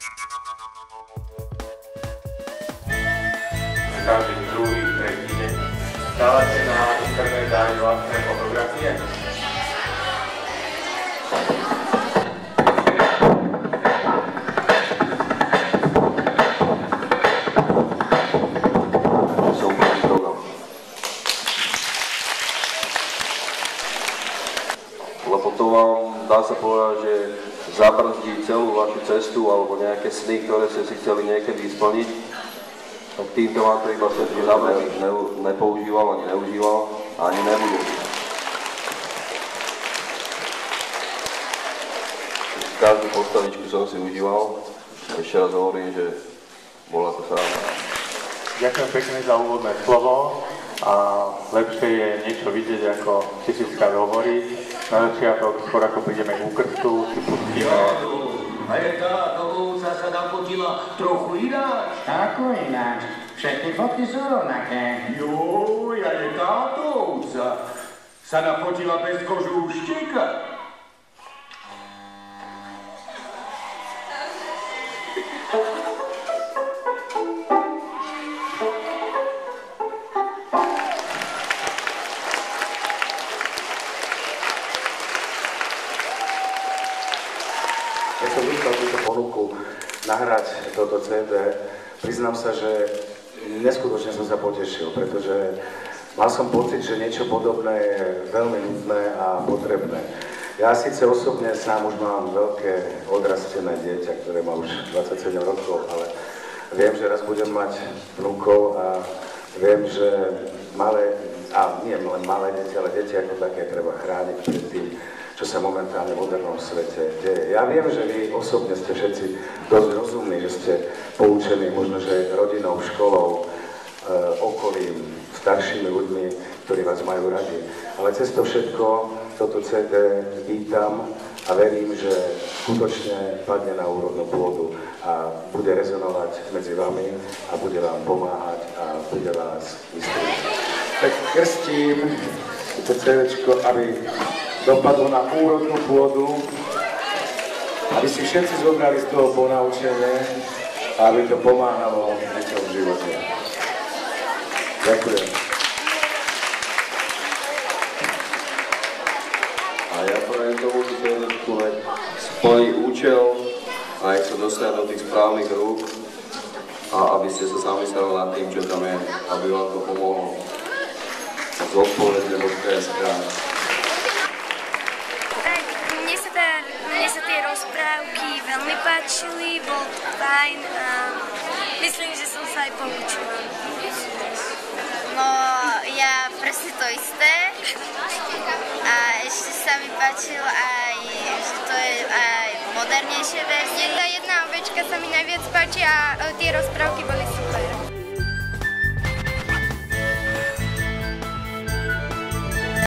Každý druhý, tretí deň. Dávate na internet aj vlastné fotografie? Som proti drogám. Lebo to vám dá sa povedať, že zabrzdí celú vašu cestu alebo nejaké sny, ktoré ste si chceli niekedy splniť. Tak týmto vám to iba všetky zabrzdí. Nepoužíval, ani neužíval, ani nebude. Každú postavičku som si užíval. Ešte raz hovorím, že bola to sranda. Ďakujem pekne za úvodné slovo a lepšie je niečo vidieť, ako tisíckrát hovoriť. Na začiatok, skôr ako prídeme k úkrstu, si pustíme. A je tá ovca sa napotila trochu ináč. Ako ináč? Všetky fotky sú rovnaké. Joj, a je táto ovca sa napotila bez kožúštika. Keď som dostal túto ponuku nahrať toto CD, priznám sa, že neskutočne som sa potešil, pretože mal som pocit, že niečo podobné je veľmi nutné a potrebné. Ja síce osobne sám už mám veľké odrastené dieťa, ktoré má už 27 rokov, ale viem, že raz budem mať vnúkov a viem, že malé, a nie len malé deti, ale deti ako také treba chrániť pred tým, čo sa momentálne v modernom svete deje. Ja viem, že vy osobne ste všetci dosť rozumní, že ste poučení možno, že rodinou, školou, okolím, staršími ľuďmi, ktorí vás majú radi. Ale cez to všetko toto CD vítam a verím, že skutočne padne na úrodnú pôdu a bude rezonovať medzi vami a bude vám pomáhať a bude vás vystrieť. Tak krstím to CDčko, aby dopadlo na úrodnú pôdu, aby si všetci zobrali z toho ponaučenie a aby to pomáhalo deťom v živote. Ďakujem. A ja prajem tomu, že CDčku splní účel a nech sa dostane do tých správnych rúk a aby ste sa sami starali nad tým, čo tam je, aby vám to pomohlo zodpovedne do KSK. Mne sa tie rozprávky veľmi páčili, bol to fajn a myslím, že som sa aj poučila. No, ja presne to isté a ešte sa mi páčilo aj, že to je aj modernejšie verzie. Tá jedna ovečka sa mi najviac páči a tie rozprávky